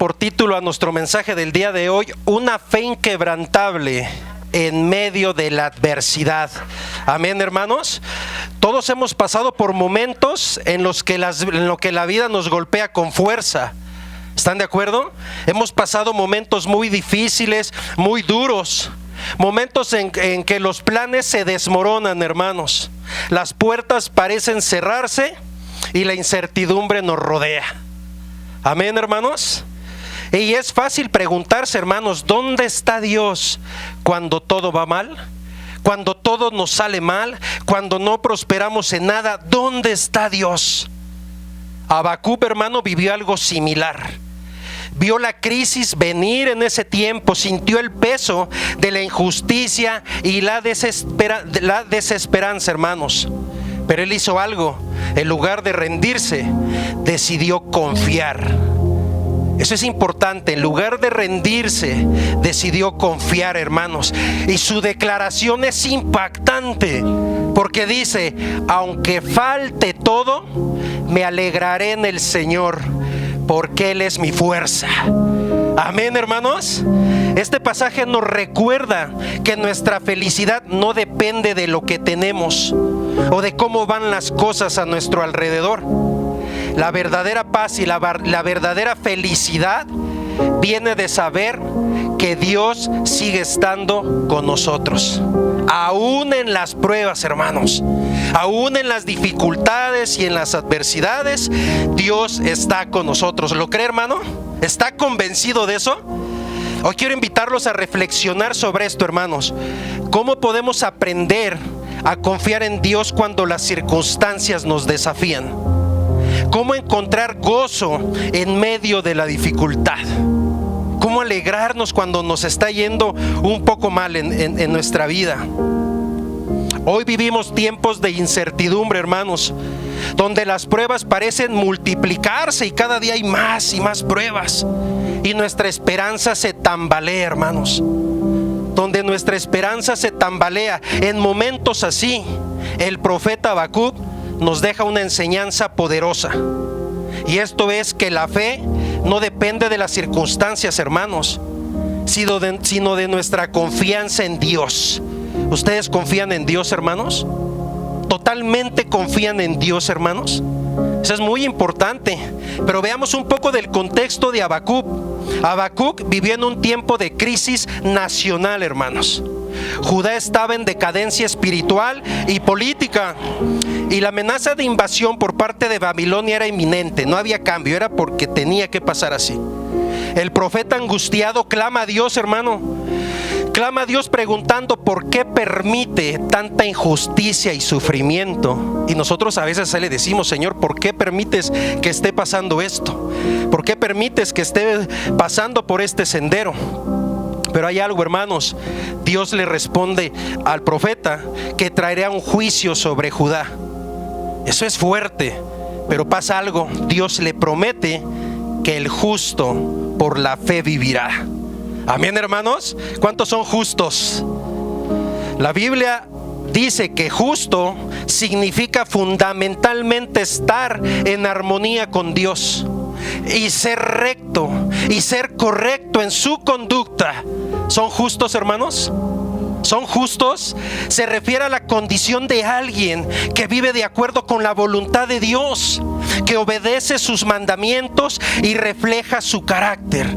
por título a nuestro mensaje del día de hoy: una fe inquebrantable en medio de la adversidad. Amén, hermanos. Todos hemos pasado por momentos en los que la vida nos golpea con fuerza. ¿Están de acuerdo? Hemos pasado momentos muy difíciles, muy duros. Momentos en que los planes se desmoronan, hermanos. Las puertas parecen cerrarse y la incertidumbre nos rodea. Amén, hermanos. Y es fácil preguntarse, hermanos, ¿dónde está Dios cuando todo va mal? Cuando todo nos sale mal, cuando no prosperamos en nada, ¿dónde está Dios? Habacuc, hermano, vivió algo similar. Vio la crisis venir en ese tiempo, sintió el peso de la injusticia y la desesperanza, hermanos. Pero él hizo algo. En lugar de rendirse, decidió confiar. Eso es importante. En lugar de rendirse, decidió confiar, hermanos. Y su declaración es impactante, porque dice: aunque falte todo, me alegraré en el Señor, porque Él es mi fuerza. Amén, hermanos. Este pasaje nos recuerda que nuestra felicidad no depende de lo que tenemos o de cómo van las cosas a nuestro alrededor. La verdadera paz y la verdadera felicidad viene de saber que Dios sigue estando con nosotros, aún en las pruebas, hermanos, aún en las dificultades y en las adversidades. Dios está con nosotros. ¿Lo cree, hermano? ¿Está convencido de eso? Hoy quiero invitarlos a reflexionar sobre esto, hermanos. ¿Cómo podemos aprender a confiar en Dios cuando las circunstancias nos desafían? ¿Cómo encontrar gozo en medio de la dificultad? ¿Cómo alegrarnos cuando nos está yendo un poco mal en nuestra vida? Hoy vivimos tiempos de incertidumbre, hermanos, donde las pruebas parecen multiplicarse y cada día hay más y más pruebas. Y nuestra esperanza se tambalea, hermanos. Donde nuestra esperanza se tambalea. En momentos así, el profeta Habacuc nos deja una enseñanza poderosa. Y esto es que la fe no depende de las circunstancias, hermanos, sino de nuestra confianza en Dios. ¿Ustedes confían en Dios, hermanos? ¿Totalmente confían en Dios, hermanos? Eso es muy importante. Pero veamos un poco del contexto de Habacuc. Habacuc vivió en un tiempo de crisis nacional, hermanos. Judá estaba en decadencia espiritual y política, y la amenaza de invasión por parte de Babilonia era inminente. No había cambio, era porque tenía que pasar así. El profeta angustiado clama a Dios, hermano. Clama a Dios preguntando por qué permite tanta injusticia y sufrimiento. Y nosotros a veces le decimos: Señor, ¿por qué permites que esté pasando esto? ¿Por qué permites que esté pasando por este sendero? Pero hay algo, hermanos. Dios le responde al profeta que traerá un juicio sobre Judá. Eso es fuerte, pero pasa algo. Dios le promete que el justo por la fe vivirá. Amén, hermanos. ¿Cuántos son justos? La Biblia dice que justo significa fundamentalmente estar en armonía con Dios y ser recto y ser correcto en su conducta. ¿Son justos, hermanos? ¿Son justos? Se refiere a la condición de alguien que vive de acuerdo con la voluntad de Dios, que obedece sus mandamientos y refleja su carácter.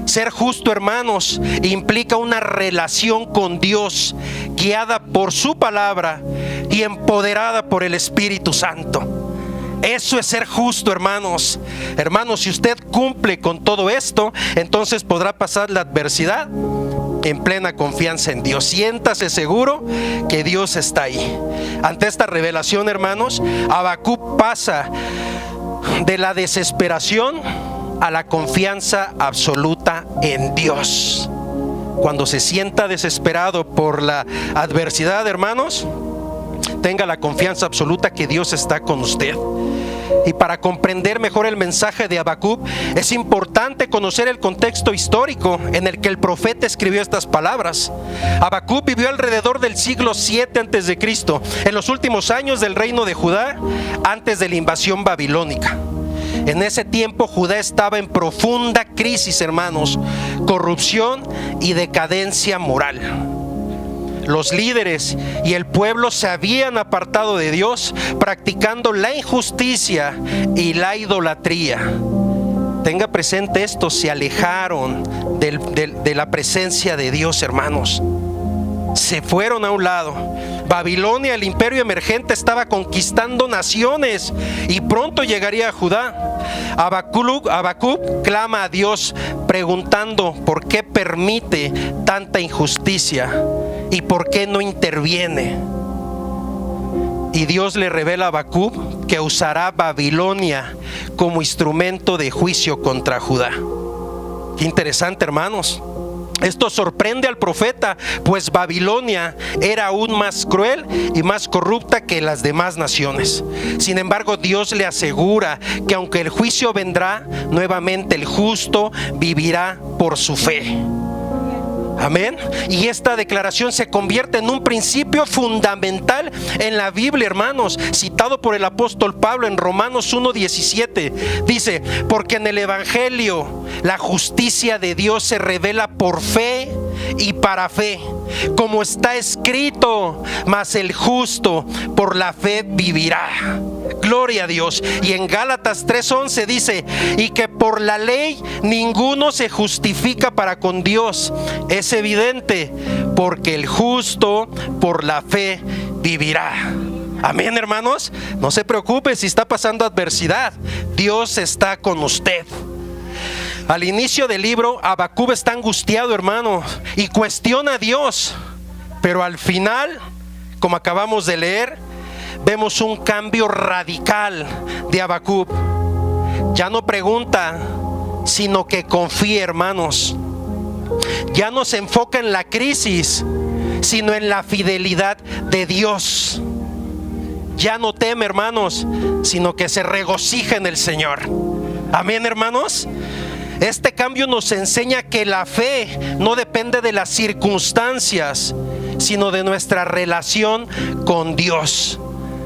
Ser justo, hermanos, implica una relación con Dios, guiada por su palabra y empoderada por el Espíritu Santo. Eso es ser justo, hermanos. Hermanos, si usted cumple con todo esto, entonces podrá pasar la adversidad en plena confianza en Dios. Siéntase seguro que Dios está ahí. Ante esta revelación, hermanos, Habacuc pasa de la desesperación a la confianza absoluta en Dios. Cuando se sienta desesperado por la adversidad, hermanos, tenga la confianza absoluta que Dios está con usted. Y para comprender mejor el mensaje de Habacuc, es importante conocer el contexto histórico en el que el profeta escribió estas palabras. Habacuc vivió alrededor del siglo 7 a.C., en los últimos años del reino de Judá, antes de la invasión babilónica. En ese tiempo Judá estaba en profunda crisis, hermanos, corrupción y decadencia moral. Los líderes y el pueblo se habían apartado de Dios, practicando la injusticia y la idolatría. Tenga presente esto, se alejaron de la presencia de Dios, hermanos. Se fueron a un lado. Babilonia, el imperio emergente, estaba conquistando naciones y pronto llegaría a Judá. Habacuc clama a Dios preguntando por qué permite tanta injusticia y por qué no interviene. Y Dios le revela a Habacuc que usará Babilonia como instrumento de juicio contra Judá. Qué interesante, hermanos. Esto sorprende al profeta, pues Babilonia era aún más cruel y más corrupta que las demás naciones. Sin embargo, Dios le asegura que aunque el juicio vendrá, nuevamente el justo vivirá por su fe. Amén. Y esta declaración se convierte en un principio fundamental en la Biblia, hermanos, citado por el apóstol Pablo en Romanos 1:17. Dice: porque en el Evangelio la justicia de Dios se revela por fe y para fe, como está escrito, mas el justo por la fe vivirá. Gloria a Dios. Y en Gálatas 3:11 dice: y que por la ley ninguno se justifica para con Dios. Es evidente, porque el justo por la fe vivirá. Amén, hermanos. No se preocupe si está pasando adversidad. Dios está con usted. Al inicio del libro, Habacuc está angustiado, hermano, y cuestiona a Dios. Pero al final, como acabamos de leer, vemos un cambio radical de Habacuc. Ya no pregunta, sino que confía, hermanos. Ya no se enfoca en la crisis, sino en la fidelidad de Dios. Ya no teme, hermanos, sino que se regocija en el Señor. Amén, hermanos. Este cambio nos enseña que la fe no depende de las circunstancias, sino de nuestra relación con Dios,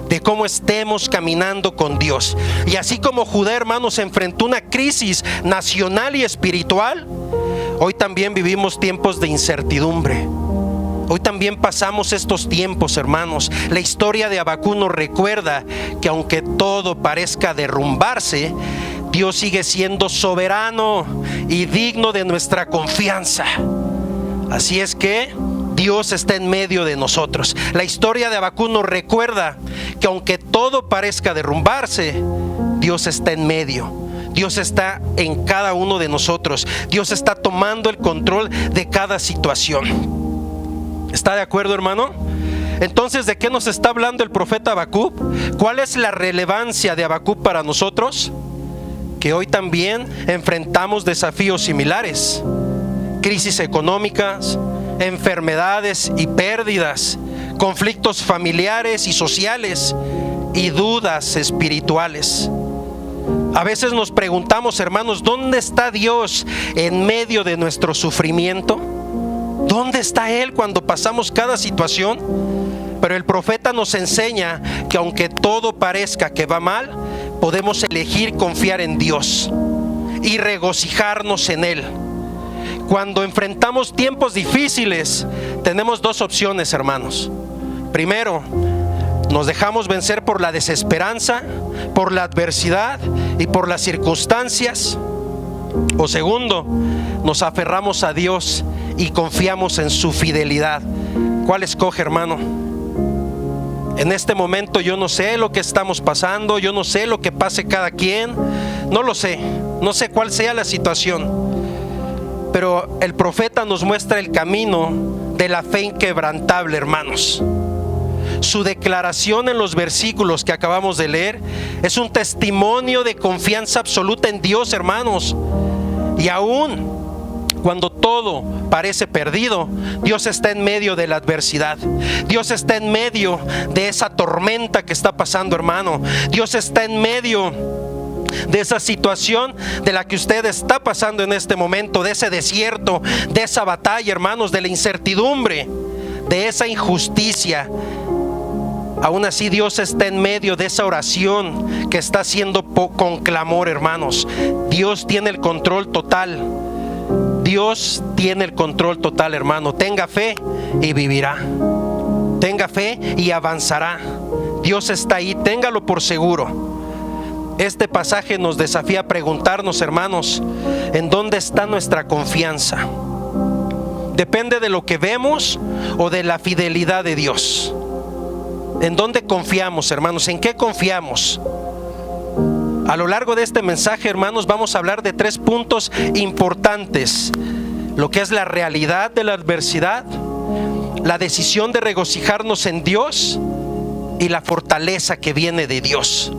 de cómo estemos caminando con Dios. Y así como Judá, hermanos, enfrentó una crisis nacional y espiritual, hoy también vivimos tiempos de incertidumbre. Hoy también pasamos estos tiempos, hermanos. La historia de Habacuc nos recuerda que aunque todo parezca derrumbarse, Dios sigue siendo soberano y digno de nuestra confianza. Así es que Dios está en medio de nosotros. La historia de Habacuc nos recuerda que aunque todo parezca derrumbarse, Dios está en medio. Dios está en cada uno de nosotros. Dios está tomando el control de cada situación. ¿Está de acuerdo, hermano? Entonces, ¿de qué nos está hablando el profeta Habacuc? ¿Cuál es la relevancia de Habacuc para nosotros? Que hoy también enfrentamos desafíos similares: crisis económicas, enfermedades y pérdidas, conflictos familiares y sociales y dudas espirituales. A veces nos preguntamos, hermanos, ¿dónde está Dios en medio de nuestro sufrimiento? ¿Dónde está Él cuando pasamos cada situación? Pero el profeta nos enseña que aunque todo parezca que va mal, podemos elegir confiar en Dios y regocijarnos en Él. Cuando enfrentamos tiempos difíciles, tenemos dos opciones, hermanos. Primero, nos dejamos vencer por la desesperanza, por la adversidad y por las circunstancias. O segundo, nos aferramos a Dios y confiamos en su fidelidad. ¿Cuál escoge, hermano? En este momento yo no sé lo que estamos pasando, yo no sé lo que pase cada quien, no lo sé, no sé cuál sea la situación, pero el profeta nos muestra el camino de la fe inquebrantable, hermanos. Su declaración en los versículos que acabamos de leer es un testimonio de confianza absoluta en Dios, hermanos. Y aún cuando todo parece perdido, Dios está en medio de la adversidad. Dios está en medio de esa tormenta que está pasando, hermano. Dios está en medio de esa situación de la que usted está pasando en este momento, de ese desierto, de esa batalla, hermanos, de la incertidumbre, de esa injusticia. Aún así Dios está en medio de esa oración que está haciendo con clamor, hermanos. Dios tiene el control total. Dios tiene el control total, hermano. Tenga fe y vivirá. Tenga fe y avanzará. Dios está ahí, téngalo por seguro. Este pasaje nos desafía a preguntarnos, hermanos, ¿en dónde está nuestra confianza? ¿Depende de lo que vemos o de la fidelidad de Dios? ¿En dónde confiamos, hermanos? ¿En qué confiamos? A lo largo de este mensaje, hermanos, vamos a hablar de 3 puntos importantes: lo que es la realidad de la adversidad, la decisión de regocijarnos en Dios y la fortaleza que viene de Dios.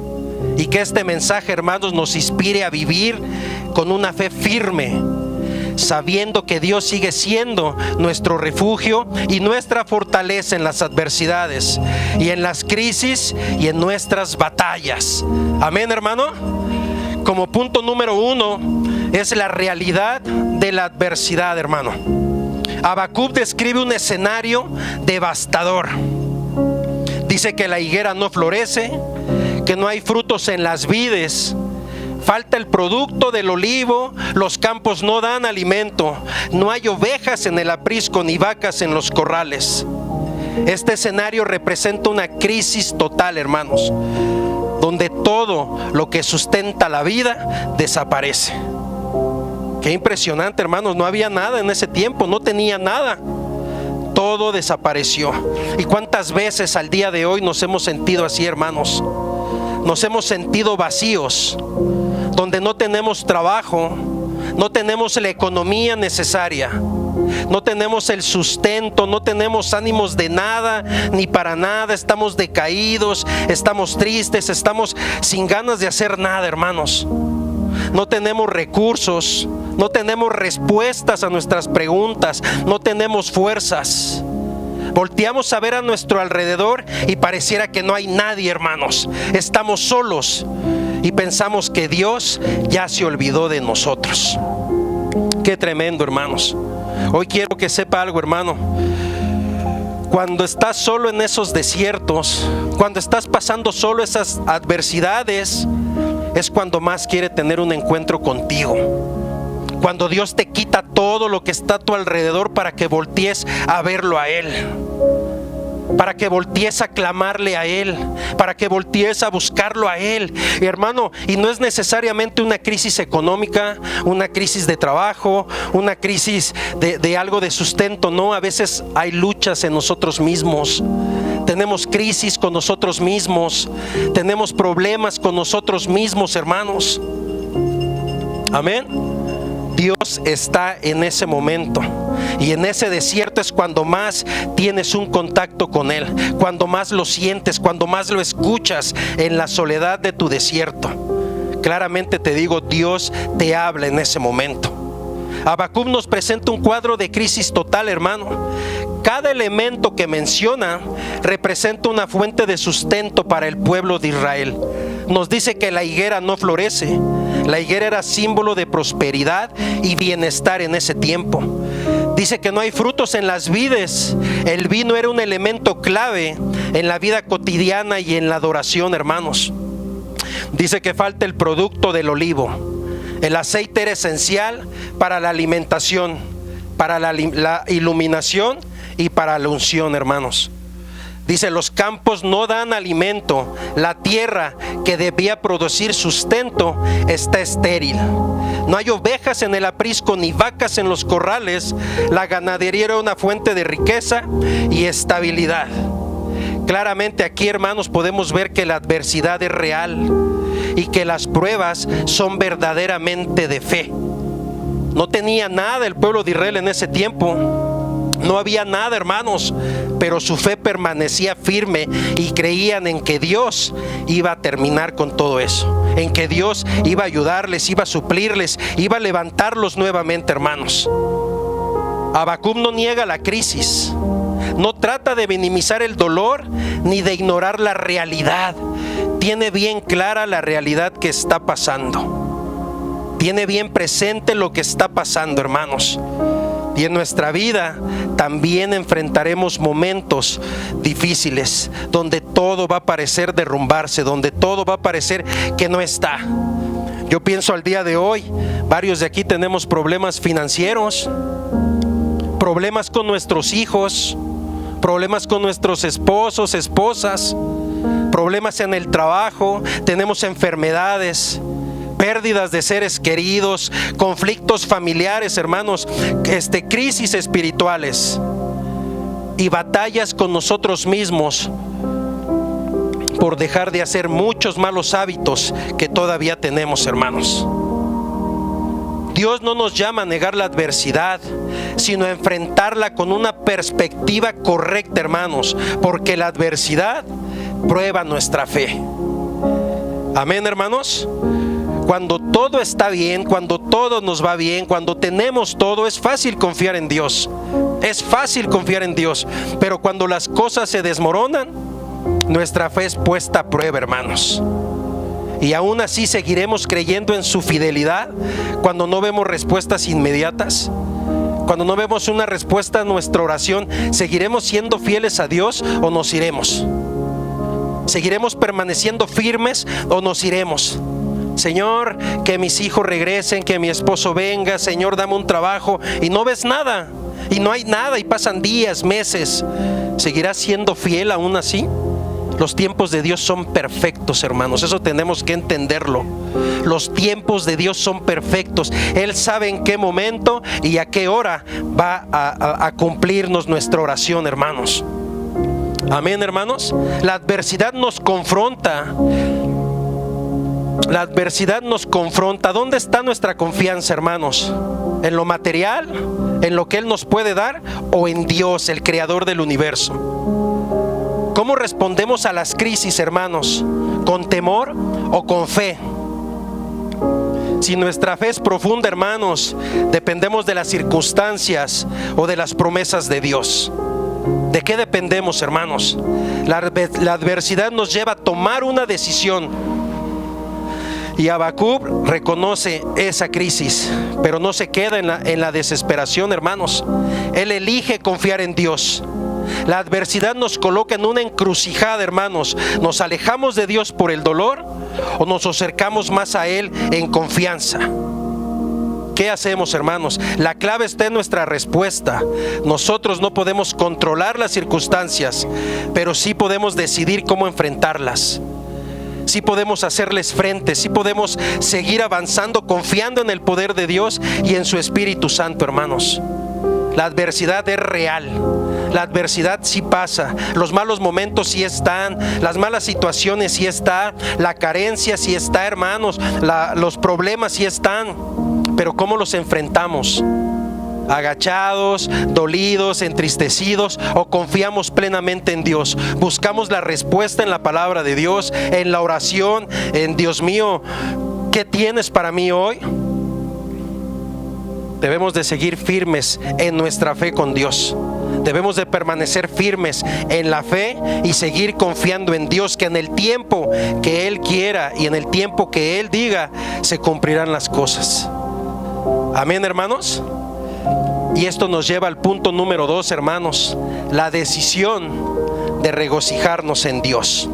Y que este mensaje, hermanos, nos inspire a vivir con una fe firme, sabiendo que Dios sigue siendo nuestro refugio y nuestra fortaleza en las adversidades y en las crisis y en nuestras batallas. Amén, hermano. Como punto número 1 es la realidad de la adversidad, hermano. Habacuc describe un escenario devastador. Dice que la higuera no florece, que no hay frutos en las vides, falta el producto del olivo, los campos no dan alimento, no hay ovejas en el aprisco ni vacas en los corrales. Este escenario representa una crisis total, hermanos, donde todo lo que sustenta la vida desaparece. Qué impresionante, hermanos, no había nada en ese tiempo, no tenía nada. Todo desapareció. ¿Y cuántas veces al día de hoy nos hemos sentido así, hermanos? Nos hemos sentido vacíos, donde no tenemos trabajo, no tenemos la economía necesaria, no tenemos el sustento, no tenemos ánimos de nada, ni para nada, estamos decaídos, estamos tristes, estamos sin ganas de hacer nada, hermanos. No tenemos recursos, no tenemos respuestas a nuestras preguntas, no tenemos fuerzas. Volteamos a ver a nuestro alrededor y pareciera que no hay nadie, hermanos. Estamos solos y pensamos que Dios ya se olvidó de nosotros. Qué tremendo, hermanos. Hoy quiero que sepa algo, hermano. Cuando estás solo en esos desiertos, cuando estás pasando solo esas adversidades, es cuando más quiere tener un encuentro contigo. Cuando Dios te quita todo lo que está a tu alrededor para que voltees a verlo a Él, para que voltees a clamarle a Él, para que voltees a buscarlo a Él, hermano. Y no es necesariamente una crisis económica, una crisis de trabajo, una crisis de algo de sustento. No, a veces hay luchas en nosotros mismos. Tenemos crisis con nosotros mismos, tenemos problemas con nosotros mismos, hermanos. Amén. Dios está en ese momento, y en ese desierto es cuando más tienes un contacto con Él, cuando más lo sientes, cuando más lo escuchas en la soledad de tu desierto. Claramente te digo, Dios te habla en ese momento. Habacuc nos presenta un cuadro de crisis total, hermano. Cada elemento que menciona representa una fuente de sustento para el pueblo de Israel. Nos dice que la higuera no florece. La higuera era símbolo de prosperidad y bienestar en ese tiempo. Dice que no hay frutos en las vides. El vino era un elemento clave en la vida cotidiana y en la adoración, hermanos. Dice que falta el producto del olivo. El aceite era esencial para la alimentación, para la iluminación y para la unción, hermanos. Dice, los campos no dan alimento. La tierra que debía producir sustento está estéril. No hay ovejas en el aprisco ni vacas en los corrales. La ganadería era una fuente de riqueza y estabilidad. Claramente aquí, hermanos, podemos ver que la adversidad es real y que las pruebas son verdaderamente de fe. No tenía nada el pueblo de Israel en ese tiempo. No había nada, hermanos, pero su fe permanecía firme y creían en que Dios iba a terminar con todo eso, en que Dios iba a ayudarles, iba a suplirles, iba a levantarlos nuevamente, hermanos. Habacuc no niega la crisis, no trata de minimizar el dolor ni de ignorar la realidad. Tiene bien clara la realidad que está pasando. Tiene bien presente lo que está pasando, hermanos. Y en nuestra vida también enfrentaremos momentos difíciles, donde todo va a parecer derrumbarse, donde todo va a parecer que no está. Yo pienso al día de hoy, varios de aquí tenemos problemas financieros, problemas con nuestros hijos, problemas con nuestros esposos, esposas, problemas en el trabajo, tenemos enfermedades, pérdidas de seres queridos, conflictos familiares, hermanos, crisis espirituales y batallas con nosotros mismos por dejar de hacer muchos malos hábitos que todavía tenemos, hermanos. Dios no nos llama a negar la adversidad, sino a enfrentarla con una perspectiva correcta, hermanos, porque la adversidad prueba nuestra fe. Amén, hermanos. Cuando todo está bien, cuando todo nos va bien, cuando tenemos todo, es fácil confiar en Dios. Es fácil confiar en Dios. Pero cuando las cosas se desmoronan, nuestra fe es puesta a prueba, hermanos. Y aún así seguiremos creyendo en su fidelidad cuando no vemos respuestas inmediatas. Cuando no vemos una respuesta a nuestra oración, ¿seguiremos siendo fieles a Dios o nos iremos? ¿Seguiremos permaneciendo firmes o nos iremos? Señor, que mis hijos regresen, que mi esposo venga, Señor, dame un trabajo, y no ves nada, y no hay nada, y pasan días, meses. ¿Seguirás siendo fiel aún así? Los tiempos de Dios son perfectos, hermanos, eso tenemos que entenderlo. Los tiempos de Dios son perfectos. Él sabe en qué momento y a qué hora va a cumplirnos nuestra oración, hermanos. Amén, hermanos. La adversidad nos confronta. La adversidad nos confronta. ¿Dónde está nuestra confianza, hermanos? ¿En lo material? ¿En lo que Él nos puede dar? ¿O en Dios, el creador del universo? ¿Cómo respondemos a las crisis, hermanos? ¿Con temor o con fe? Si nuestra fe es profunda, hermanos, dependemos de las circunstancias o de las promesas de Dios. ¿De qué dependemos, hermanos? La adversidad nos lleva a tomar una decisión. Y Habacuc reconoce esa crisis, pero no se queda en la desesperación, hermanos. Él elige confiar en Dios. La adversidad nos coloca en una encrucijada, hermanos. ¿Nos alejamos de Dios por el dolor o nos acercamos más a Él en confianza? ¿Qué hacemos, hermanos? La clave está en nuestra respuesta. Nosotros no podemos controlar las circunstancias, pero sí podemos decidir cómo enfrentarlas. Sí podemos hacerles frente, sí podemos seguir avanzando confiando en el poder de Dios y en su Espíritu Santo, hermanos. La adversidad es real. La adversidad sí pasa, los malos momentos sí están, las malas situaciones sí están, la carencia sí está, hermanos, los problemas sí están, pero ¿cómo los enfrentamos? ¿Agachados, dolidos, entristecidos o confiamos plenamente en Dios? Buscamos la respuesta en la palabra de Dios, en la oración, en Dios mío, ¿qué tienes para mí hoy? Debemos de seguir firmes en nuestra fe con Dios. Debemos de permanecer firmes en la fe y seguir confiando en Dios, que en el tiempo que Él quiera y en el tiempo que Él diga, se cumplirán las cosas. Amén, hermanos. Y esto nos lleva al punto número 2, hermanos, la decisión de regocijarnos en Dios.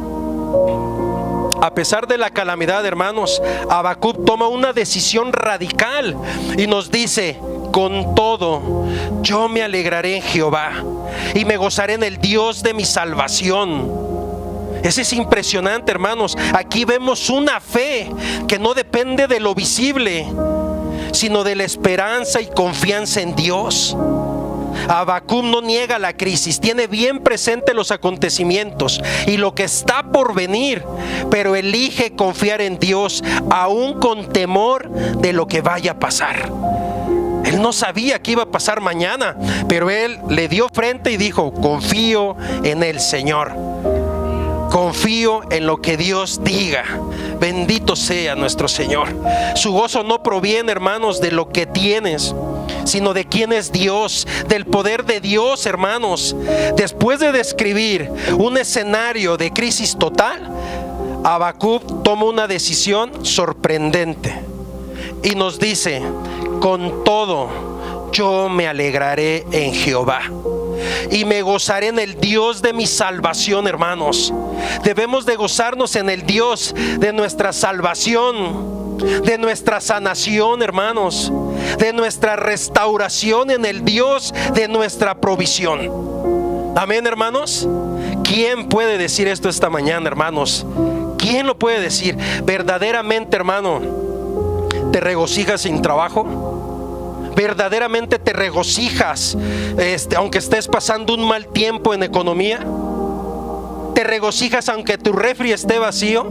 A pesar de la calamidad, hermanos, Habacuc toma una decisión radical y nos dice: con todo, yo me alegraré en Jehová y me gozaré en el Dios de mi salvación. Eso es impresionante, hermanos. Aquí vemos una fe que no depende de lo visible, sino de la esperanza y confianza en Dios. Habacuc no niega la crisis, tiene bien presente los acontecimientos y lo que está por venir, pero elige confiar en Dios aún con temor de lo que vaya a pasar. Él no sabía qué iba a pasar mañana, pero él le dio frente y dijo: confío en el Señor. Confío en lo que Dios diga. Bendito sea nuestro Señor. Su gozo no proviene, hermanos, de lo que tienes, sino de quién es Dios, del poder de Dios, hermanos. Después de describir un escenario de crisis total, Habacuc toma una decisión sorprendente y nos dice: con todo, yo me alegraré en Jehová y me gozaré en el Dios de mi salvación, hermanos. Debemos de gozarnos en el Dios de nuestra salvación, de nuestra sanación, hermanos, de nuestra restauración, en el Dios de nuestra provisión. Amén, hermanos. ¿Quién puede decir esto esta mañana, hermanos? ¿Quién lo puede decir? Verdaderamente, hermano, ¿te regocijas sin trabajo? ¿Verdaderamente te regocijas aunque estés pasando un mal tiempo en economía? ¿Te regocijas aunque tu refri esté vacío?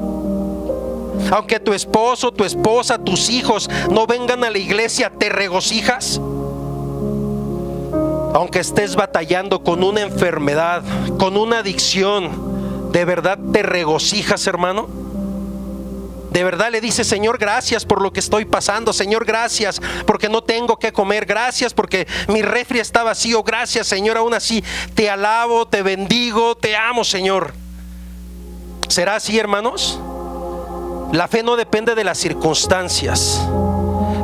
Aunque tu esposo, tu esposa, tus hijos no vengan a la iglesia, ¿te regocijas? Aunque estés batallando con una enfermedad, con una adicción, ¿de verdad te regocijas, hermano? De verdad le dices: Señor, gracias por lo que estoy pasando. Señor, gracias porque no tengo que comer. Gracias porque mi refri está vacío. Gracias, Señor, aún así te alabo, te bendigo, te amo, Señor. ¿Será así, hermanos? La fe no depende de las circunstancias.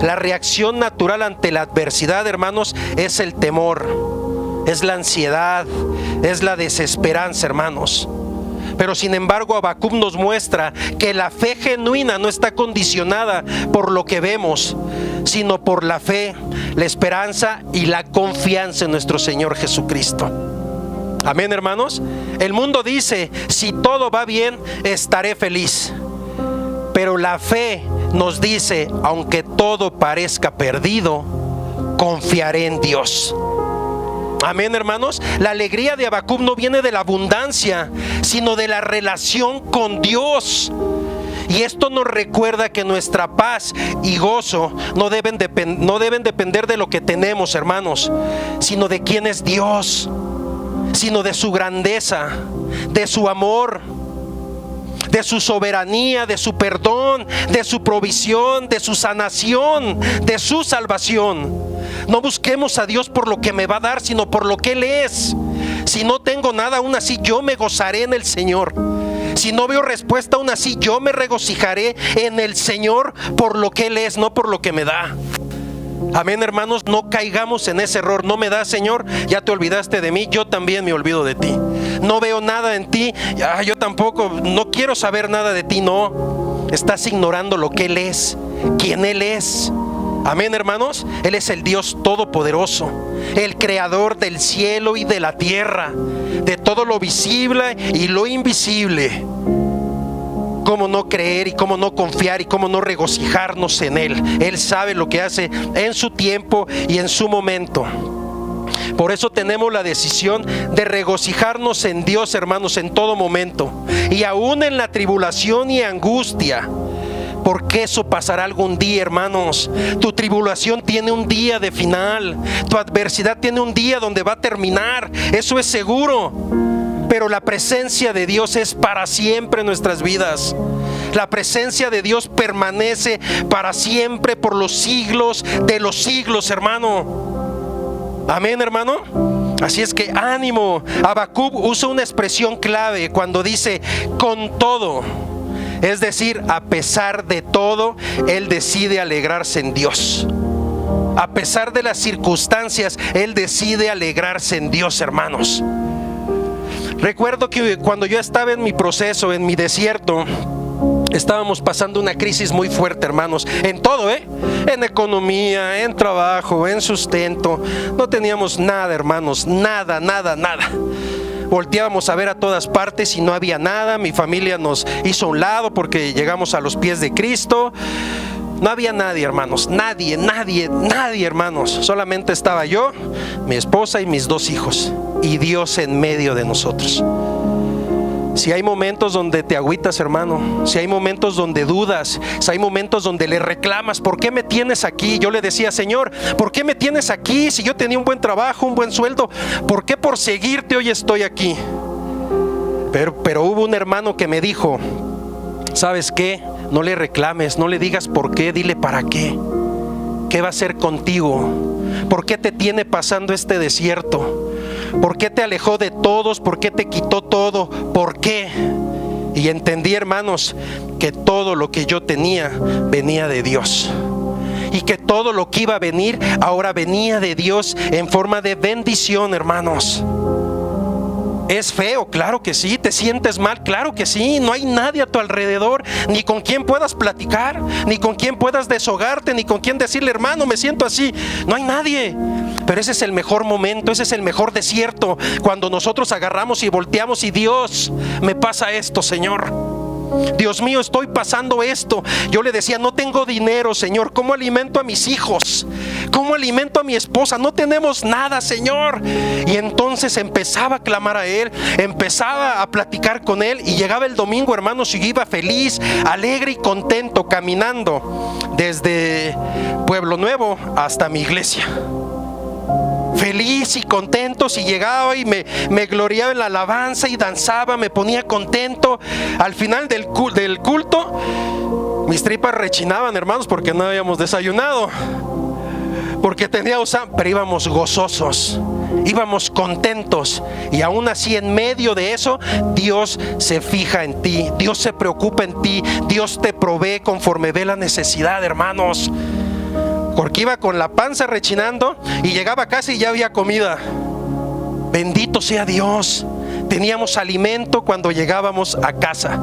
La reacción natural ante la adversidad, hermanos, es el temor, es la ansiedad, es la desesperanza, hermanos. Pero sin embargo, Habacuc nos muestra que la fe genuina no está condicionada por lo que vemos, sino por la fe, la esperanza y la confianza en nuestro Señor Jesucristo. Amén, hermanos. El mundo dice: si todo va bien, estaré feliz. Pero la fe nos dice: aunque todo parezca perdido, confiaré en Dios. Amén, hermanos. La alegría de Habacuc no viene de la abundancia, sino de la relación con Dios. Y esto nos recuerda que nuestra paz y gozo no deben depender de lo que tenemos, hermanos, sino de quién es Dios, sino de su grandeza, de su amor, de su soberanía, de su perdón, de su provisión, de su sanación, de su salvación. No busquemos a Dios por lo que me va a dar, sino por lo que Él es. Si no tengo nada, aún así yo me gozaré en el Señor. Si no veo respuesta, aún así yo me regocijaré en el Señor por lo que Él es, no por lo que me da. Amén, hermanos. No caigamos en ese error. No me da, Señor, ya te olvidaste de mí, yo también me olvido de ti. No veo nada en ti, yo tampoco, no quiero saber nada de ti. No, estás ignorando lo que Él es, quién Él es. Amén, hermanos. Él es el Dios todopoderoso, el creador del cielo y de la tierra, de todo lo visible y lo invisible. ¿Cómo no creer y cómo no confiar y cómo no regocijarnos en Él? Él sabe lo que hace en su tiempo y en su momento. Por eso tenemos la decisión de regocijarnos en Dios, hermanos, en todo momento, y aún en la tribulación y angustia, porque eso pasará algún día, hermanos. Tu tribulación tiene un día de final, tu adversidad tiene un día donde va a terminar, eso es seguro. Pero la presencia de Dios es para siempre en nuestras vidas. La presencia de Dios permanece para siempre, por los siglos de los siglos, hermano. Amén, hermano. Así es que ánimo. Habacuc usa una expresión clave cuando dice con todo. Es decir, a pesar de todo, él decide alegrarse en Dios. A pesar de las circunstancias, él decide alegrarse en Dios, hermanos. Recuerdo que cuando yo estaba en mi proceso, en mi desierto, estábamos pasando una crisis muy fuerte, hermanos, en todo, en economía, en trabajo, en sustento. No teníamos nada, hermanos, nada. Volteábamos a ver a todas partes y no había nada. Mi familia nos hizo a un lado porque llegamos a los pies de Cristo. No había nadie, hermanos, nadie, hermanos. Solamente estaba yo, mi esposa y mis 2 hijos, y Dios en medio de nosotros. Si hay momentos donde te agüitas, hermano, si hay momentos donde dudas, si hay momentos donde le reclamas: ¿por qué me tienes aquí? Yo le decía: Señor, ¿por qué me tienes aquí? Si yo tenía un buen trabajo, un buen sueldo, ¿por qué por seguirte hoy estoy aquí? Pero hubo un hermano que me dijo: ¿sabes qué? No le reclames, no le digas por qué, dile para qué. ¿Qué va a hacer contigo? ¿Por qué te tiene pasando este desierto? ¿Por qué te alejó de todos? ¿Por qué te quitó todo? ¿Por qué? Y entendí, hermanos, que todo lo que yo tenía venía de Dios. y que todo lo que iba a venir ahora venía de Dios en forma de bendición, hermanos. ¿Es feo? Claro que sí. ¿Te sientes mal? Claro que sí. No hay nadie a tu alrededor, ni con quien puedas platicar, ni con quien puedas deshogarte, ni con quien decirle, hermano, me siento así. No hay nadie. Pero ese es el mejor momento, ese es el mejor desierto, cuando nosotros agarramos y volteamos y Dios, me pasa esto, Señor. Dios mío, estoy pasando esto. Yo le decía, no tengo dinero, Señor. ¿Cómo alimento a mis hijos? ¿Cómo alimento a mi esposa? No tenemos nada, Señor. Y entonces empezaba a clamar a Él, empezaba a platicar con Él, y llegaba el domingo, hermanos, y yo iba feliz, alegre y contento, caminando desde Pueblo Nuevo hasta mi iglesia. Feliz y contento, si llegaba y me gloriaba en la alabanza y danzaba, me ponía contento. Al final del culto, mis tripas rechinaban, hermanos, porque no habíamos desayunado, porque teníamos hambre, pero íbamos gozosos, íbamos contentos. Y aún así, en medio de eso, Dios se fija en ti, Dios se preocupa en ti, Dios te provee conforme ve la necesidad, hermanos. Porque iba con la panza rechinando y llegaba a casa y ya había comida. Bendito sea Dios. Teníamos alimento cuando llegábamos a casa.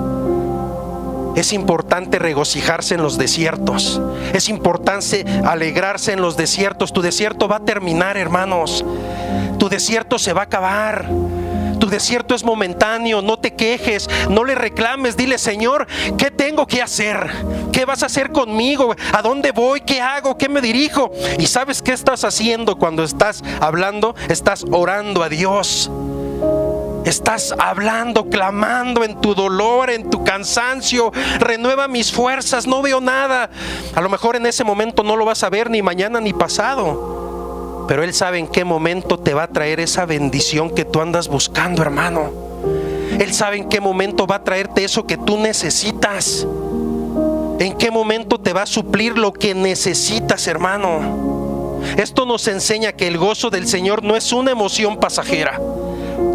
Es importante regocijarse en los desiertos. Es importante alegrarse en los desiertos. Tu desierto va a terminar, hermanos. Tu desierto se va a acabar. Tu desierto es momentáneo. No te quejes, no le reclames. Dile, Señor, ¿qué tengo que hacer? ¿Qué vas a hacer conmigo? ¿A dónde voy? ¿Qué hago? ¿Qué me dirijo? ¿Y sabes qué estás haciendo cuando estás hablando? Estás orando a Dios. Estás hablando, clamando en tu dolor, en tu cansancio. Renueva mis fuerzas, no veo nada. A lo mejor en ese momento no lo vas a ver ni mañana ni pasado, pero Él sabe en qué momento te va a traer esa bendición que tú andas buscando, hermano. Él sabe en qué momento va a traerte eso que tú necesitas. En qué momento te va a suplir lo que necesitas, hermano. Esto nos enseña que el gozo del Señor no es una emoción pasajera.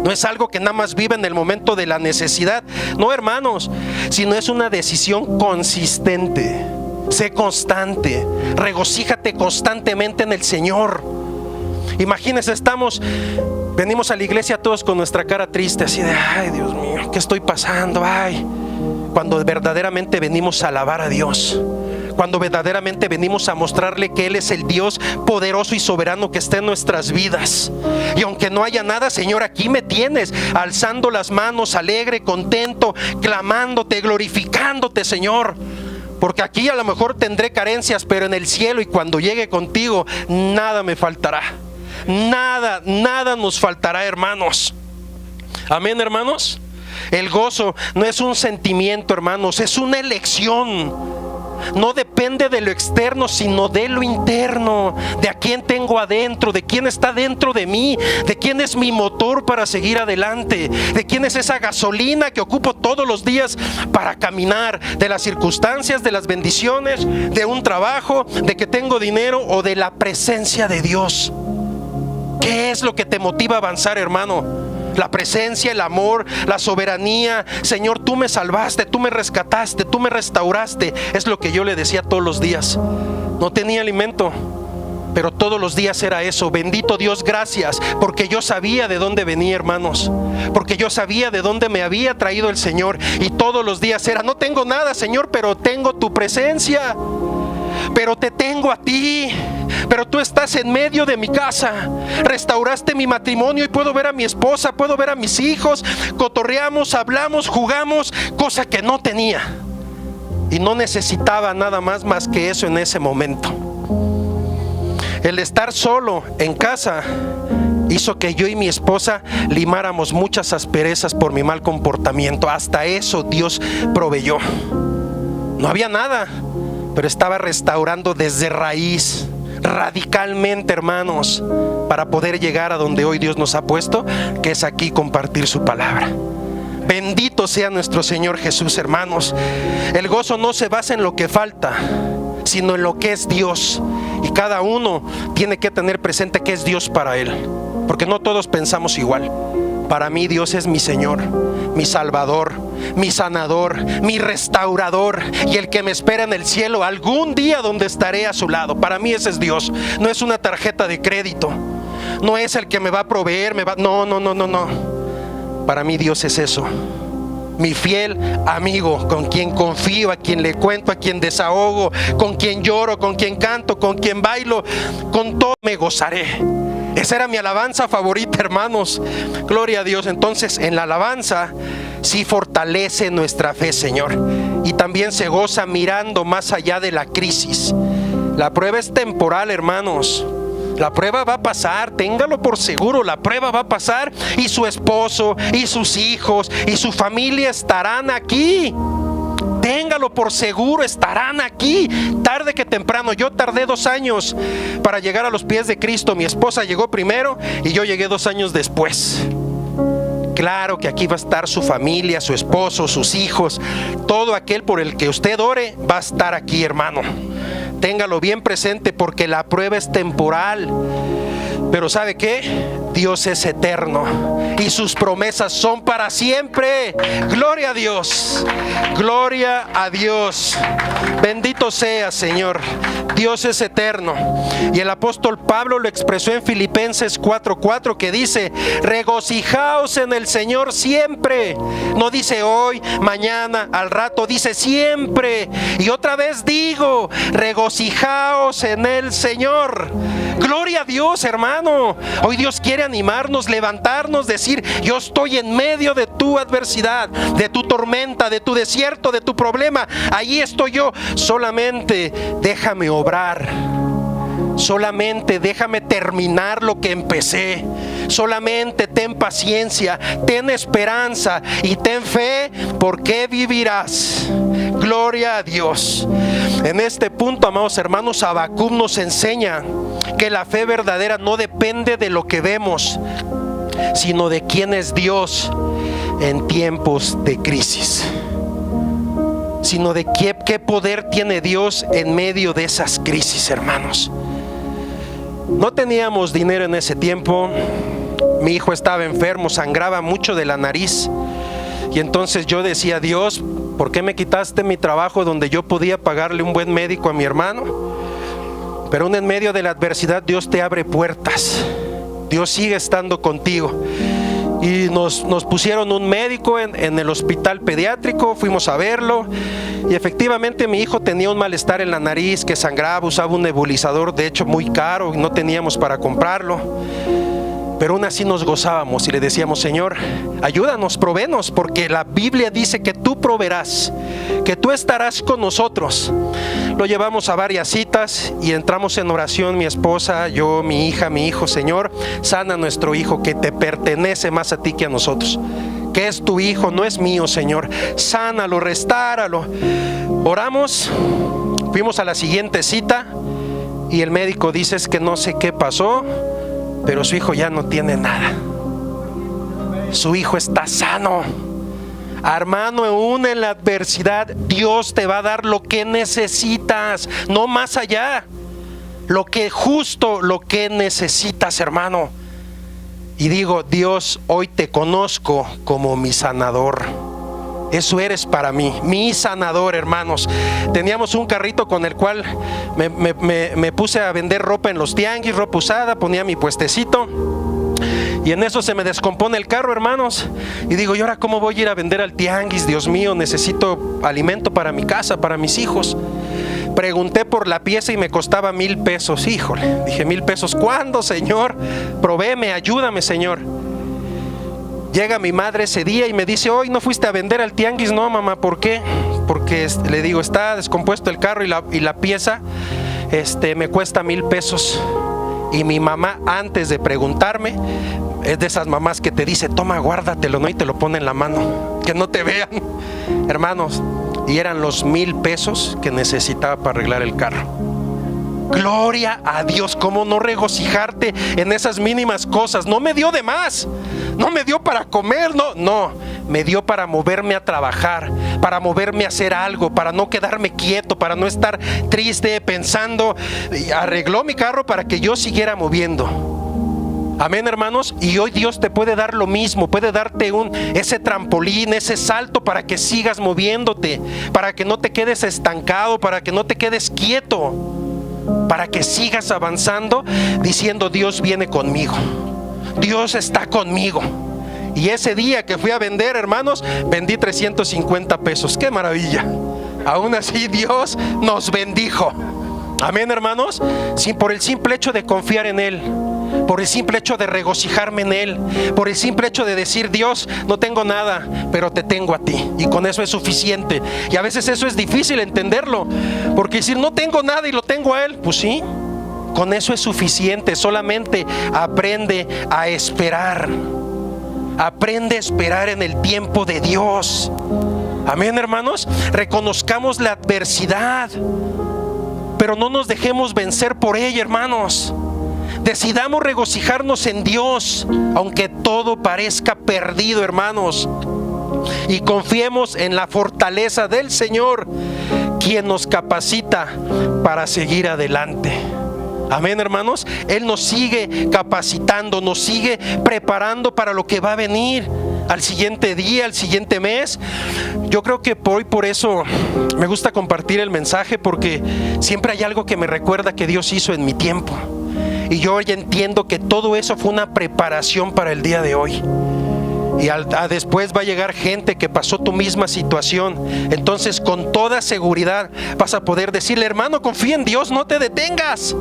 No es algo que nada más vive en el momento de la necesidad. No, hermanos, sino es una decisión consistente. Sé constante, regocíjate constantemente en el Señor. Imagínense, venimos a la iglesia todos con nuestra cara triste, así de, ay, Dios mío, ¿qué estoy pasando? Ay, cuando verdaderamente venimos a alabar a Dios, cuando verdaderamente venimos a mostrarle que Él es el Dios poderoso y soberano que está en nuestras vidas. Y aunque no haya nada, Señor, aquí me tienes, alzando las manos, alegre, contento, clamándote, glorificándote, Señor. Porque aquí a lo mejor tendré carencias, pero en el cielo y cuando llegue contigo, nada me faltará. Nada nos faltará, hermanos. Amén, hermanos. El gozo no es un sentimiento, hermanos, es una elección. No depende de lo externo, sino de lo interno, de a quién tengo adentro, de quién está dentro de mí, de quién es mi motor para seguir adelante, de quién es esa gasolina que ocupo todos los días para caminar, de las circunstancias, de las bendiciones, de un trabajo, de que tengo dinero o de la presencia de Dios. ¿Qué es lo que te motiva a avanzar, hermano? La presencia, el amor, la soberanía. Señor, tú me salvaste, tú me rescataste, tú me restauraste. Es lo que yo le decía todos los días. No tenía alimento, pero todos los días era eso. Bendito Dios, gracias, porque yo sabía de dónde venía, hermanos, porque yo sabía de dónde me había traído el Señor. Y todos los días era, no tengo nada, Señor, pero tengo tu presencia, pero te tengo a ti. Pero tú estás en medio de mi casa, restauraste mi matrimonio y puedo ver a mi esposa, puedo ver a mis hijos, cotorreamos, hablamos, jugamos, cosa que no tenía. Y no necesitaba nada más que eso en ese momento. El estar solo en casa hizo que yo y mi esposa limáramos muchas asperezas por mi mal comportamiento. Hasta eso Dios proveyó. No había nada, pero estaba restaurando desde raíz, radicalmente, hermanos, para poder llegar a donde hoy Dios nos ha puesto, que es aquí compartir su palabra. Bendito sea nuestro Señor Jesús, hermanos. El gozo no se basa en lo que falta, sino en lo que es Dios. Y cada uno tiene que tener presente que es Dios para él, porque no todos pensamos igual. Para mí Dios es mi Señor, mi Salvador, mi sanador, mi restaurador y el que me espera en el cielo algún día donde estaré a su lado. Para mí ese es Dios. No es una tarjeta de crédito, no es el que me va a proveer, no. Para mí Dios es eso. Mi fiel amigo, con quien confío, a quien le cuento, a quien desahogo, con quien lloro, con quien canto, con quien bailo, con todo me gozaré. Esa era mi alabanza favorita, hermanos. Gloria a Dios. Entonces, en la alabanza sí fortalece nuestra fe, Señor, y también se goza mirando más allá de la crisis. La prueba es temporal, hermanos. La prueba va a pasar, téngalo por seguro, la prueba va a pasar y su esposo y sus hijos y su familia estarán aquí. Téngalo por seguro, estarán aquí, tarde que temprano. Yo tardé 2 años para llegar a los pies de Cristo. Mi esposa llegó primero y yo llegué 2 años después. Claro que aquí va a estar su familia, su esposo, sus hijos. Todo aquel por el que usted ore va a estar aquí, hermano. Téngalo bien presente porque la prueba es temporal. Pero ¿sabe qué? Dios es eterno y sus promesas son para siempre. Gloria a Dios. Gloria a Dios. Bendito sea, Señor. Dios es eterno. Y el apóstol Pablo lo expresó en Filipenses 4:4, que dice: regocijaos en el Señor siempre. No dice hoy, mañana, al rato, dice siempre. Y otra vez digo, regocijaos en el Señor. Gloria a Dios, hermano. Hoy Dios quiere animarnos, levantarnos, decir: yo estoy en medio de tu adversidad, de tu tormenta, de tu desierto, de tu problema. Allí estoy yo. Solamente déjame obrar. Solamente déjame terminar lo que empecé. Solamente ten paciencia, ten esperanza y ten fe, porque vivirás. Gloria a Dios. En este punto, amados hermanos, Habacuc nos enseña que la fe verdadera no depende de lo que vemos, sino de quién es Dios en tiempos de crisis. Sino de qué poder tiene Dios en medio de esas crisis, hermanos. No teníamos dinero en ese tiempo. Mi hijo estaba enfermo, sangraba mucho de la nariz. Y entonces yo decía: Dios, ¿por qué me quitaste mi trabajo donde yo podía pagarle un buen médico a mi hermano? Pero aún en medio de la adversidad Dios te abre puertas. Dios sigue estando contigo. Y nos pusieron un médico en el hospital pediátrico. Fuimos a verlo y efectivamente mi hijo tenía un malestar en la nariz, que sangraba, usaba un nebulizador, de hecho muy caro, y no teníamos para comprarlo. Pero aún así nos gozábamos y le decíamos: Señor, ayúdanos, provéenos, porque la Biblia dice que tú proveerás, que tú estarás con nosotros. Lo llevamos a varias citas y entramos en oración, mi esposa, yo, mi hija, mi hijo. Señor, sana a nuestro hijo, que te pertenece más a ti que a nosotros, que es tu hijo, no es mío, Señor. Sánalo, restáralo. Oramos, fuimos a la siguiente cita y el médico dice: es que no sé qué pasó, pero su hijo ya no tiene nada. Su hijo está sano. Hermano, aún en la adversidad Dios te va a dar lo que necesitas, no más allá. Lo que justo, lo que necesitas, hermano. Y digo: Dios, hoy te conozco como mi sanador. Eso eres para mí, mi sanador, hermanos. Teníamos un carrito con el cual me puse a vender ropa en los tianguis, ropa usada, ponía mi puestecito. Y en eso se me descompone el carro, hermanos. Y digo: ¿y ahora cómo voy a ir a vender al tianguis? Dios mío, necesito alimento para mi casa, para mis hijos. Pregunté por la pieza y me costaba 1,000 pesos. Híjole, dije: 1,000 pesos, ¿cuándo, Señor? Provéeme, ayúdame, Señor. Llega mi madre ese día y me dice: hoy no fuiste a vender al tianguis. No, mamá, ¿por qué? Porque le digo: está descompuesto el carro y la pieza me cuesta 1,000 pesos. Y mi mamá, antes de preguntarme, es de esas mamás que te dice: toma, guárdatelo, ¿no? Y te lo pone en la mano, que no te vean, hermanos. Y eran los 1,000 pesos que necesitaba para arreglar el carro. Gloria a Dios. ¿Cómo no regocijarte en esas mínimas cosas? No me dio de más, no me dio para comer, no, me dio para moverme a trabajar, para moverme a hacer algo, para no quedarme quieto, para no estar triste pensando. Arregló mi carro para que yo siguiera moviendo. Amén, hermanos. Y hoy Dios te puede dar lo mismo, puede darte ese trampolín, ese salto para que sigas moviéndote, para que no te quedes estancado, para que no te quedes quieto, para que sigas avanzando diciendo: Dios viene conmigo, Dios está conmigo. Y ese día que fui a vender, hermanos, vendí 350 pesos. ¡Qué maravilla! Aún así Dios nos bendijo. Amén, hermanos. Sí, por el simple hecho de confiar en Él, por el simple hecho de regocijarme en Él, por el simple hecho de decir: Dios, no tengo nada, pero te tengo a ti, y con eso es suficiente. Y a veces eso es difícil entenderlo, porque decir no tengo nada y lo tengo a Él, pues sí, con eso es suficiente. Solamente aprende a esperar. Aprende a esperar en el tiempo de Dios. Amén, hermanos. Reconozcamos la adversidad, pero no nos dejemos vencer por ella, hermanos. Decidamos regocijarnos en Dios, aunque todo parezca perdido, hermanos. Y confiemos en la fortaleza del Señor, quien nos capacita para seguir adelante. Amén, hermanos. Él nos sigue capacitando, nos sigue preparando para lo que va a venir al siguiente día, al siguiente mes. Yo creo que hoy por eso me gusta compartir el mensaje, porque siempre hay algo que me recuerda que Dios hizo en mi tiempo. Y yo hoy entiendo que todo eso fue una preparación para el día de hoy. Y después va a llegar gente que pasó tu misma situación. Entonces con toda seguridad vas a poder decirle: hermano, confía en Dios, no te detengas.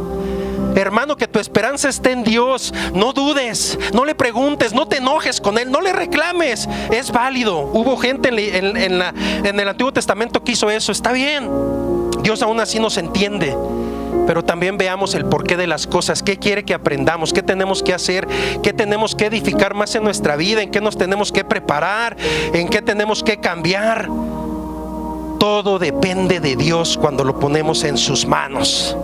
Hermano, que tu esperanza esté en Dios. No dudes, no le preguntes, no te enojes con Él, no le reclames. Es válido. Hubo gente en el Antiguo Testamento que hizo eso. Está bien, Dios aún así nos entiende. Pero también veamos el porqué de las cosas. ¿Qué quiere que aprendamos? ¿Qué tenemos que hacer? ¿Qué tenemos que edificar más en nuestra vida? ¿En qué nos tenemos que preparar? ¿En qué tenemos que cambiar? Todo depende de Dios cuando lo ponemos en sus manos.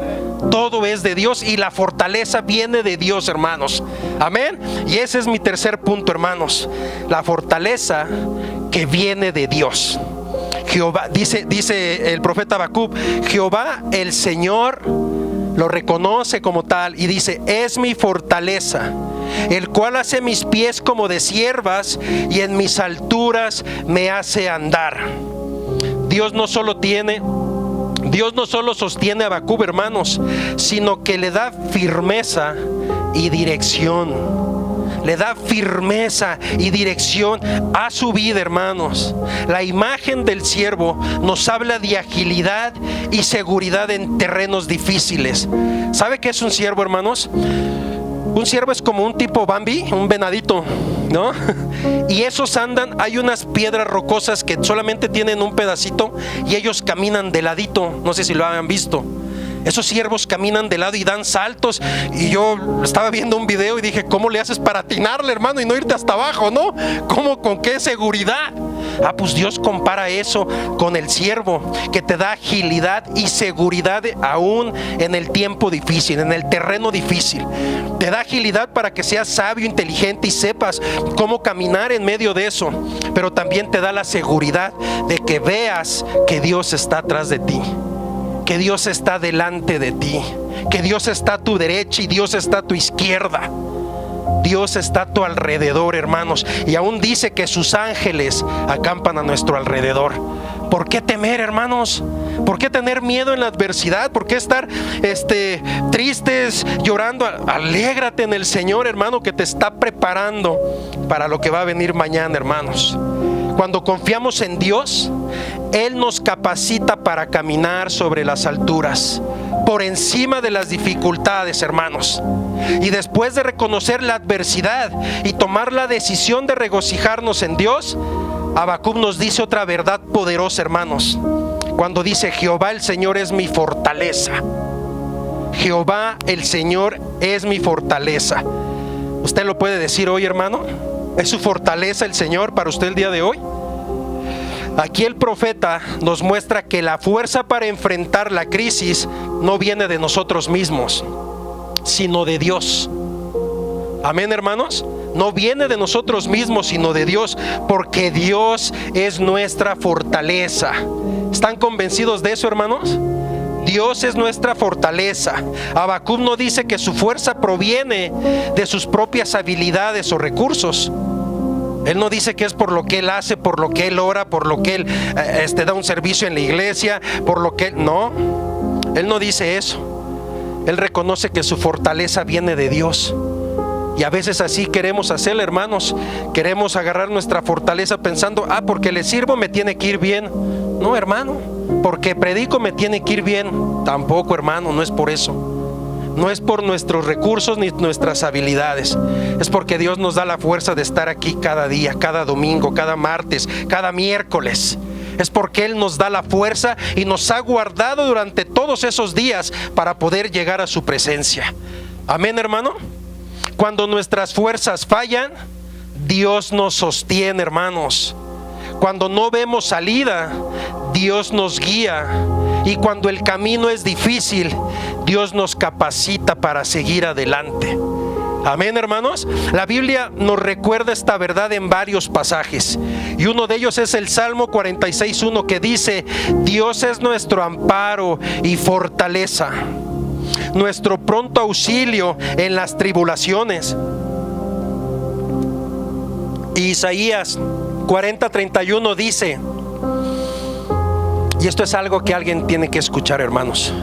Todo es de Dios y la fortaleza viene de Dios, hermanos. Amén. Y ese es mi tercer punto, hermanos. La fortaleza que viene de Dios. Jehová, dice el profeta Habacuc, Jehová el Señor lo reconoce como tal y dice: es mi fortaleza, el cual hace mis pies como de ciervas y en mis alturas me hace andar. Dios no solo sostiene a Habacuc, hermanos, sino que le da firmeza y dirección. Le da firmeza y dirección a su vida, hermanos. La imagen del siervo nos habla de agilidad y seguridad en terrenos difíciles. ¿Sabe qué es un siervo, hermanos? Un siervo es como un tipo Bambi, un venadito, ¿no? Y esos andan, hay unas piedras rocosas que solamente tienen un pedacito y ellos caminan de ladito. No sé si lo han visto. Esos ciervos caminan de lado y dan saltos. Y yo estaba viendo un video y dije: ¿cómo le haces para atinarle, hermano, y no irte hasta abajo, no? ¿Cómo? ¿Con qué seguridad? Pues Dios compara eso con el siervo, que te da agilidad y seguridad aún en el tiempo difícil, en el terreno difícil. Te da agilidad para que seas sabio, inteligente y sepas cómo caminar en medio de eso. Pero también te da la seguridad de que veas que Dios está atrás de ti, que Dios está delante de ti, que Dios está a tu derecha y Dios está a tu izquierda. Dios está a tu alrededor, hermanos. Y aún dice que sus ángeles acampan a nuestro alrededor. ¿Por qué temer, hermanos? ¿Por qué tener miedo en la adversidad? ¿Por qué estar tristes, llorando? Alégrate en el Señor, hermano, que te está preparando para lo que va a venir mañana, hermanos. Cuando confiamos en Dios, Él nos capacita para caminar sobre las alturas, por encima de las dificultades, hermanos. Y después de reconocer la adversidad y tomar la decisión de regocijarnos en Dios, Habacuc nos dice otra verdad poderosa, hermanos, cuando dice: Jehová el Señor es mi fortaleza. Jehová el Señor es mi fortaleza. ¿Usted lo puede decir hoy, hermano? ¿Es su fortaleza el Señor para usted el día de hoy? Aquí el profeta nos muestra que la fuerza para enfrentar la crisis no viene de nosotros mismos, sino de Dios. Amén, hermanos. No viene de nosotros mismos, sino de Dios, porque Dios es nuestra fortaleza. ¿Están convencidos de eso, hermanos? Dios es nuestra fortaleza. Habacuc no dice que su fuerza proviene de sus propias habilidades o recursos. Él no dice que es por lo que él hace, por lo que él ora, por lo que él da un servicio en la iglesia, por lo que... No, él no dice eso. Él reconoce que su fortaleza viene de Dios. Y a veces así queremos hacer, hermanos. Queremos agarrar nuestra fortaleza pensando, porque le sirvo me tiene que ir bien. No, hermano, porque predico me tiene que ir bien. Tampoco, hermano, no es por eso. No es por nuestros recursos ni nuestras habilidades. Es porque Dios nos da la fuerza de estar aquí cada día, cada domingo, cada martes, cada miércoles. Es porque Él nos da la fuerza y nos ha guardado durante todos esos días para poder llegar a su presencia. Amén, hermano. Cuando nuestras fuerzas fallan, Dios nos sostiene, hermanos. Cuando no vemos salida, Dios nos guía. Y cuando el camino es difícil, Dios nos capacita para seguir adelante. Amén, hermanos. La Biblia nos recuerda esta verdad en varios pasajes. Y uno de ellos es el Salmo 46:1, que dice: Dios es nuestro amparo y fortaleza, nuestro pronto auxilio en las tribulaciones. Isaías 40:31 dice, y esto es algo que alguien tiene que escuchar, hermanos.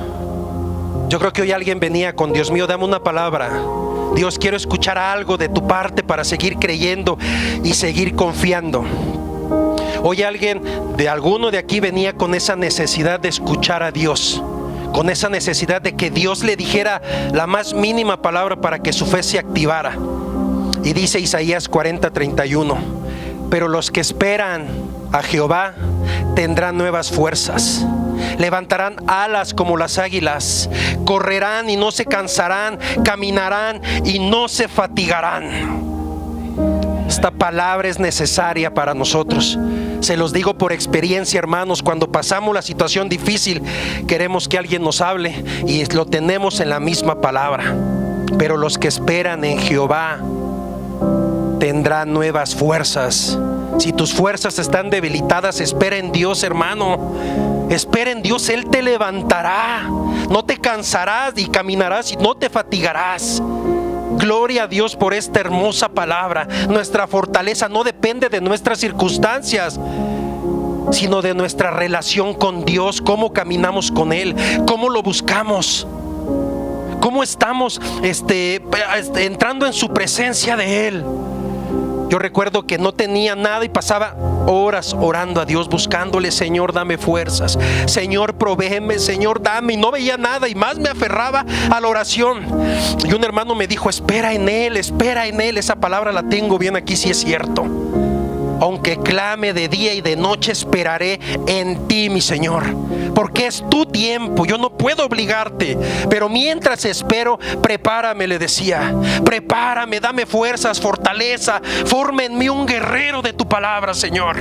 Yo creo que hoy alguien venía con: Dios mío, dame una palabra. Dios, quiero escuchar algo de tu parte para seguir creyendo y seguir confiando. Hoy alguien, de alguno de aquí, venía con esa necesidad de escuchar a Dios, con esa necesidad de que Dios le dijera la más mínima palabra para que su fe se activara. Y dice Isaías 40:31: pero los que esperan a Jehová tendrán nuevas fuerzas, levantarán alas como las águilas, correrán y no se cansarán, caminarán y no se fatigarán. Esta palabra es necesaria para nosotros. Se los digo por experiencia, hermanos. Cuando pasamos la situación difícil, queremos que alguien nos hable, y lo tenemos en la misma palabra. Pero los que esperan en Jehová tendrán nuevas fuerzas. Si tus fuerzas están debilitadas, espera en Dios, hermano. Espera en Dios, Él te levantará. No te cansarás y caminarás y no te fatigarás. Gloria a Dios por esta hermosa palabra. Nuestra fortaleza no depende de nuestras circunstancias, sino de nuestra relación con Dios. Cómo caminamos con Él, cómo lo buscamos, cómo estamos entrando en su presencia de Él. Yo recuerdo que no tenía nada y pasaba horas orando a Dios, buscándole: Señor, dame fuerzas, Señor, provéeme, Señor, dame. Y no veía nada y más me aferraba a la oración. Y un hermano me dijo: espera en Él, espera en Él. Esa palabra la tengo bien aquí, si es cierto. Aunque clame de día y de noche, esperaré en ti, mi Señor, porque es tu tiempo. Yo no puedo obligarte, pero mientras espero, prepárame, le decía. Prepárame, dame fuerzas, fortaleza. Forma en mí un guerrero de tu palabra, Señor.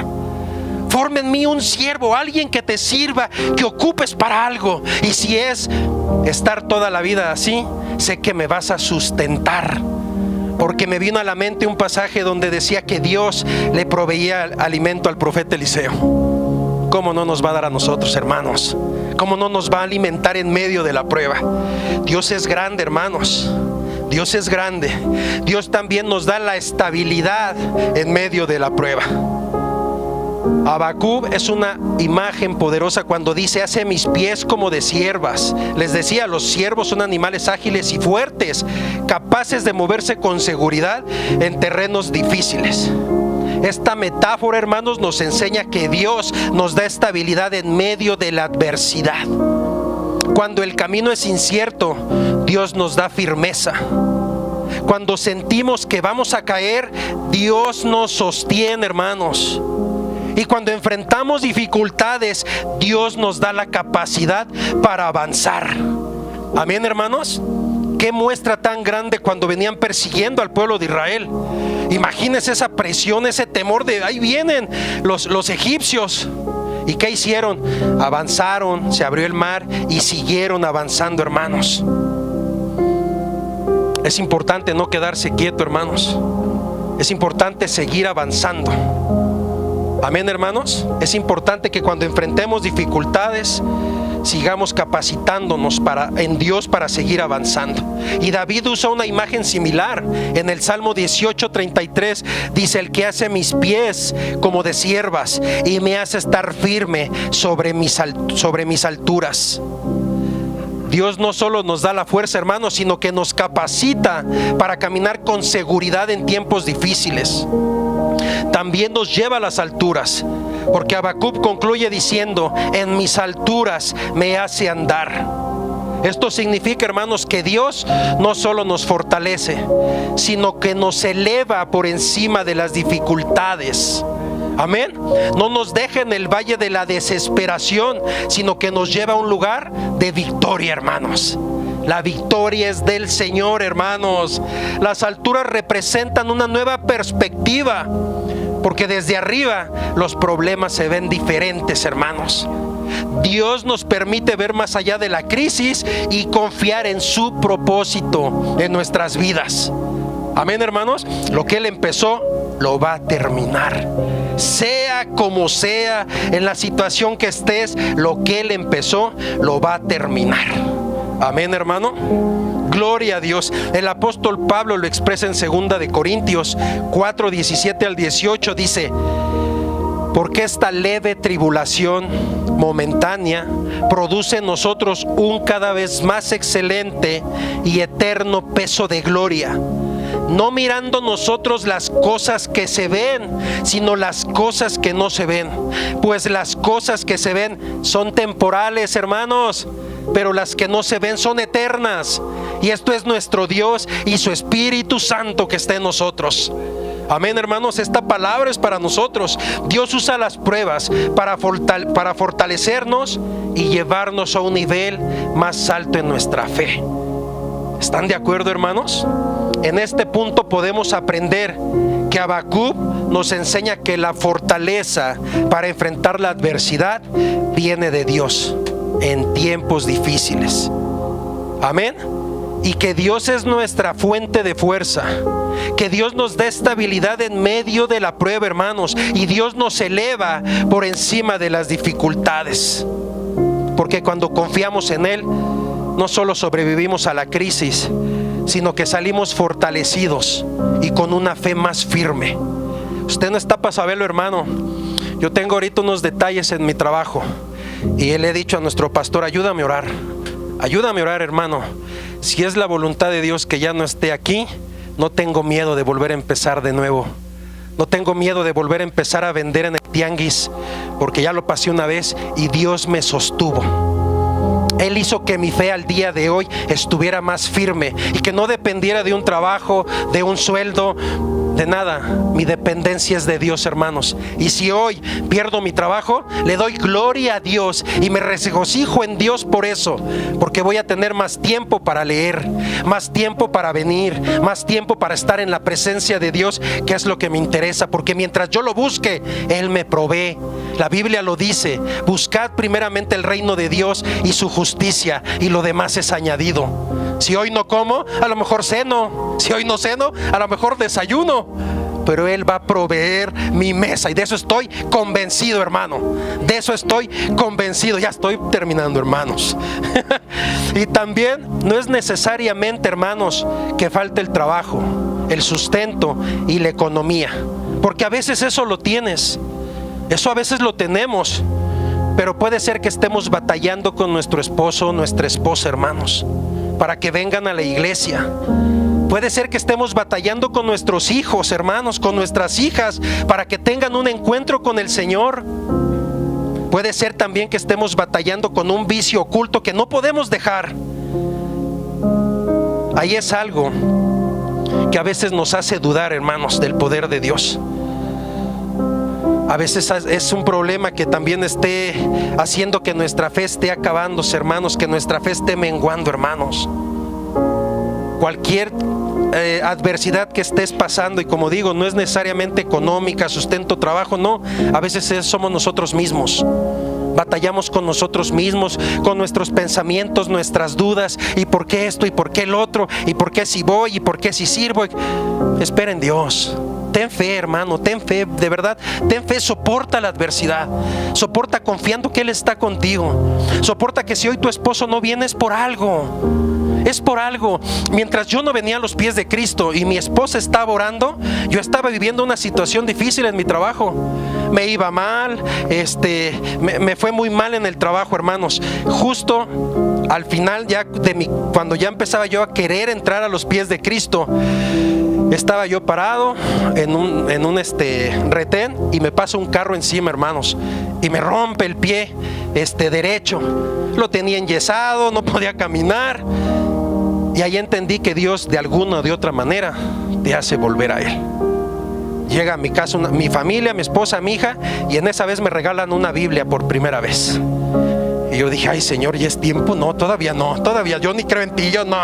Forma en mí un siervo, alguien que te sirva, que ocupes para algo. Y si es estar toda la vida así, sé que me vas a sustentar. Porque me vino a la mente un pasaje donde decía que Dios le proveía alimento al profeta Eliseo. ¿Cómo no nos va a dar a nosotros, hermanos? ¿Cómo no nos va a alimentar en medio de la prueba? Dios es grande, hermanos. Dios es grande. Dios también nos da la estabilidad en medio de la prueba. Habacuc es una imagen poderosa cuando dice: hace mis pies como de ciervas. Les decía, los ciervos son animales ágiles y fuertes, capaces de moverse con seguridad en terrenos difíciles. Esta metáfora, hermanos, nos enseña que Dios nos da estabilidad en medio de la adversidad. Cuando el camino es incierto, Dios nos da firmeza. Cuando sentimos que vamos a caer, Dios nos sostiene, hermanos. Y cuando enfrentamos dificultades, Dios nos da la capacidad para avanzar. Amén, hermanos. Qué muestra tan grande cuando venían persiguiendo al pueblo de Israel. Imagínense esa presión, ese temor de ahí vienen los egipcios. ¿Y qué hicieron? Avanzaron, se abrió el mar y siguieron avanzando, hermanos. Es importante no quedarse quieto, hermanos. Es importante seguir avanzando. Amén, hermanos. Es importante que cuando enfrentemos dificultades, sigamos capacitándonos en Dios para seguir avanzando. Y David usa una imagen similar. En el Salmo 18:33 dice: el que hace mis pies como de ciervas y me hace estar firme sobre mis alturas. Dios no solo nos da la fuerza, hermanos, sino que nos capacita para caminar con seguridad en tiempos difíciles. También nos lleva a las alturas, porque Habacuc concluye diciendo: en mis alturas me hace andar. Esto significa, hermanos, que Dios no solo nos fortalece, sino que nos eleva por encima de las dificultades. Amén. No nos deja en el valle de la desesperación, sino que nos lleva a un lugar de victoria, hermanos. La victoria es del Señor, hermanos. Las alturas representan una nueva perspectiva, porque desde arriba los problemas se ven diferentes, hermanos. Dios nos permite ver más allá de la crisis y confiar en su propósito en nuestras vidas. Amén, hermanos. Lo que Él empezó, lo va a terminar. Sea como sea, en la situación que estés, lo que Él empezó, lo va a terminar. Amén, hermano. Gloria a Dios. El apóstol Pablo lo expresa en 2 de Corintios 4:17 al 18. Dice: porque esta leve tribulación momentánea produce en nosotros un cada vez más excelente y eterno peso de gloria, no mirando nosotros las cosas que se ven, sino las cosas que no se ven. Pues las cosas que se ven son temporales, hermanos, pero las que no se ven son eternas. Y esto es nuestro Dios y su Espíritu Santo que está en nosotros. Amén, hermanos. Esta palabra es para nosotros. Dios usa las pruebas para fortalecernos y llevarnos a un nivel más alto en nuestra fe. ¿Están de acuerdo, hermanos? En este punto podemos aprender que Habacuc nos enseña que la fortaleza para enfrentar la adversidad viene de Dios en tiempos difíciles. Amén. Y que Dios es nuestra fuente de fuerza, que Dios nos da estabilidad en medio de la prueba, hermanos, y Dios nos eleva por encima de las dificultades, porque cuando confiamos en Él, no solo sobrevivimos a la crisis, sino que salimos fortalecidos y con una fe más firme. Usted no está para saberlo, hermano. Yo tengo ahorita unos detalles en mi trabajo y le he dicho a nuestro pastor: ayúdame a orar. Ayúdame a orar, hermano. Si es la voluntad de Dios que ya no esté aquí, no tengo miedo de volver a empezar de nuevo. No tengo miedo de volver a empezar a vender en el tianguis, porque ya lo pasé una vez y Dios me sostuvo. Él hizo que mi fe al día de hoy estuviera más firme y que no dependiera de un trabajo, de un sueldo, de nada. Mi dependencia es de Dios, hermanos. Y si hoy pierdo mi trabajo, le doy gloria a Dios y me regocijo en Dios por eso, porque voy a tener más tiempo para leer, más tiempo para venir, más tiempo para estar en la presencia de Dios, que es lo que me interesa, porque mientras yo lo busque, Él me provee. La Biblia lo dice: buscad primeramente el reino de Dios y su justicia, y lo demás es añadido. Si hoy no como, a lo mejor ceno. Si hoy no ceno, a lo mejor desayuno. Pero Él va a proveer mi mesa, y de eso estoy convencido, hermano. De eso estoy convencido. Ya estoy terminando, hermanos. Y también no es necesariamente, hermanos, que falte el trabajo, el sustento y la economía, porque a veces eso lo tienes. Eso a veces lo tenemos, pero puede ser que estemos batallando con nuestro esposo o nuestra esposa, hermanos, para que vengan a la iglesia. Puede ser que estemos batallando con nuestros hijos, hermanos, con nuestras hijas, para que tengan un encuentro con el Señor. Puede ser también que estemos batallando con un vicio oculto que no podemos dejar. Ahí es algo que a veces nos hace dudar, hermanos, del poder de Dios. A veces es un problema que también esté haciendo que nuestra fe esté acabándose, hermanos, que nuestra fe esté menguando, hermanos. Cualquier adversidad que estés pasando, y como digo, no es necesariamente económica, sustento, trabajo, no. A veces somos nosotros mismos. Batallamos con nosotros mismos, con nuestros pensamientos, nuestras dudas. ¿Y por qué esto? ¿Y por qué el otro? ¿Y por qué si voy? ¿Y por qué si sirvo? Espera en Dios. ten fe, hermano, ten fe, de verdad, ten fe, soporta la adversidad, soporta confiando que Él está contigo, soporta que si hoy tu esposo no viene es por algo. Es por algo. Mientras yo no venía a los pies de Cristo y mi esposa estaba orando, yo estaba viviendo una situación difícil en mi trabajo. Me iba mal, me fue muy mal en el trabajo, hermanos. Justo al final, cuando ya empezaba yo a querer entrar a los pies de Cristo, estaba yo parado en un retén y me pasa un carro encima, hermanos, y me rompe el pie derecho. Lo tenía enyesado, no podía caminar. Y ahí entendí que Dios de alguna o de otra manera te hace volver a Él. Llega a mi casa mi familia, mi esposa, mi hija, y en esa vez me regalan una Biblia por primera vez. Y yo dije, ay Señor, ¿ya es tiempo? No, todavía yo ni creo en ti, yo no.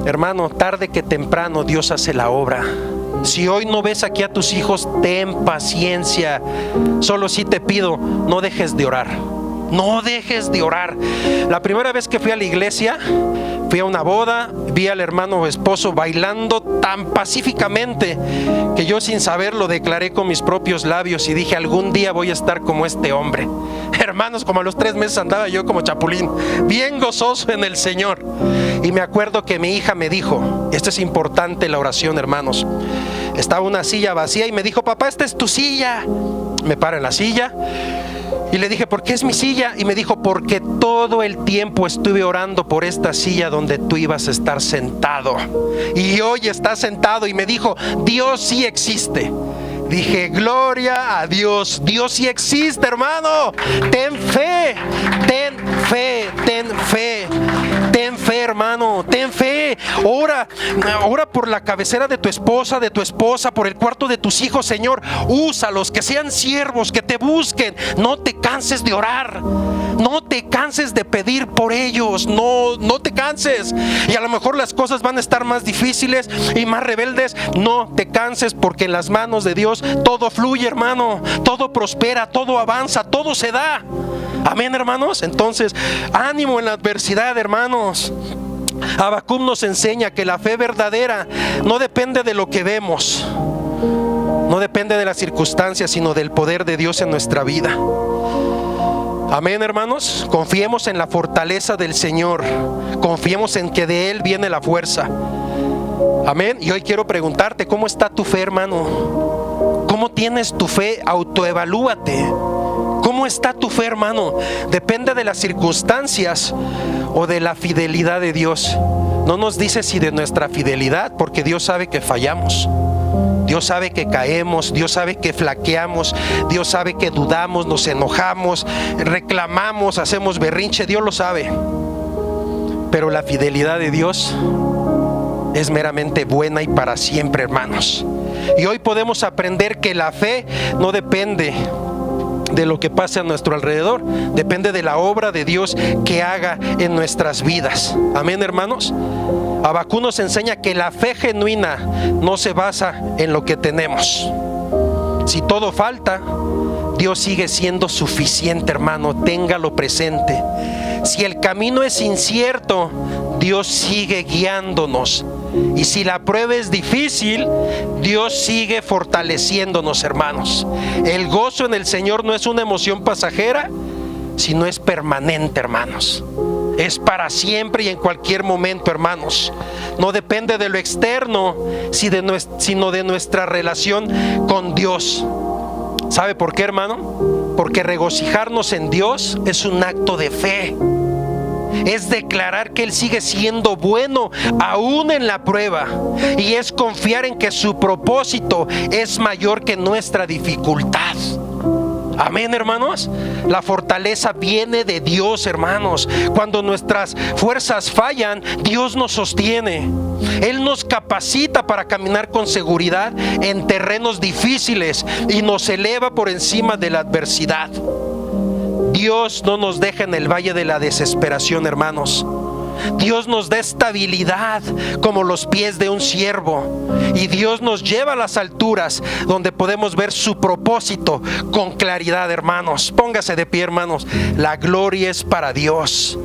Hermano, tarde que temprano Dios hace la obra. Si hoy no ves aquí a tus hijos, ten paciencia. Solo sí te pido, no dejes de orar. No dejes de orar. La primera vez que fui a la iglesia, fui a una boda, vi al hermano esposo bailando tan pacíficamente que yo sin saberlo declaré con mis propios labios y dije, algún día voy a estar como este hombre. Hermanos, como a los 3 meses andaba yo como chapulín, bien gozoso en el Señor. Y me acuerdo que mi hija me dijo, esto es importante, la oración, hermanos. Estaba una silla vacía y me dijo, papá, esta es tu silla. Me paro en la silla y le dije, ¿por qué es mi silla? Y me dijo, porque todo el tiempo estuve orando por esta silla donde tú ibas a estar sentado. Y hoy estás sentado. Y me dijo, Dios sí existe. Dije, gloria a Dios. Dios sí existe, hermano. Ten fe, ten fe, ten fe. Ten fe, hermano, ten fe. Ora por la cabecera de tu esposa, por el cuarto de tus hijos, Señor. Úsalos, que sean siervos, que te busquen. No te canses de orar. No te canses de pedir por ellos. No te canses. Y a lo mejor las cosas van a estar más difíciles y más rebeldes. No te canses, porque en las manos de Dios todo fluye, hermano. Todo prospera, todo avanza, todo se da. Amén, hermanos. Entonces, ánimo en la adversidad, hermanos. Habacuc nos enseña que la fe verdadera no depende de lo que vemos, no depende de las circunstancias, sino del poder de Dios en nuestra vida. Amén, hermanos. Confiemos en la fortaleza del Señor. Confiemos en que de Él viene la fuerza. Amén. Y hoy quiero preguntarte, ¿cómo está tu fe, hermano? ¿Cómo tienes tu fe? Autoevalúate. ¿Cómo está tu fe, hermano? ¿Depende de las circunstancias o de la fidelidad de Dios? No nos dice si de nuestra fidelidad, porque Dios sabe que fallamos. Dios sabe que caemos, Dios sabe que flaqueamos, Dios sabe que dudamos, nos enojamos, reclamamos, hacemos berrinche, Dios lo sabe. Pero la fidelidad de Dios es meramente buena y para siempre, hermanos. Y hoy podemos aprender que la fe no depende de lo que pase a nuestro alrededor, depende de la obra de Dios que haga en nuestras vidas. Amén, hermanos. Habacuc nos enseña que la fe genuina no se basa en lo que tenemos. Si todo falta, Dios sigue siendo suficiente, hermano, téngalo presente. Si el camino es incierto, Dios sigue guiándonos. Y si la prueba es difícil, Dios sigue fortaleciéndonos, hermanos. El gozo en el Señor no es una emoción pasajera, sino es permanente, hermanos. Es para siempre y en cualquier momento, hermanos. No depende de lo externo, sino de nuestra relación con Dios. ¿Sabe por qué, hermano? Porque regocijarnos en Dios es un acto de fe. Es declarar que Él sigue siendo bueno aún en la prueba, y es confiar en que su propósito es mayor que nuestra dificultad. Amén, hermanos. La fortaleza viene de Dios, hermanos. Cuando nuestras fuerzas fallan, Dios nos sostiene. Él nos capacita para caminar con seguridad en terrenos difíciles y nos eleva por encima de la adversidad. Dios no nos deja en el valle de la desesperación, hermanos. Dios nos da estabilidad como los pies de un ciervo, y Dios nos lleva a las alturas donde podemos ver su propósito con claridad, hermanos. Póngase de pie, hermanos. La gloria es para Dios.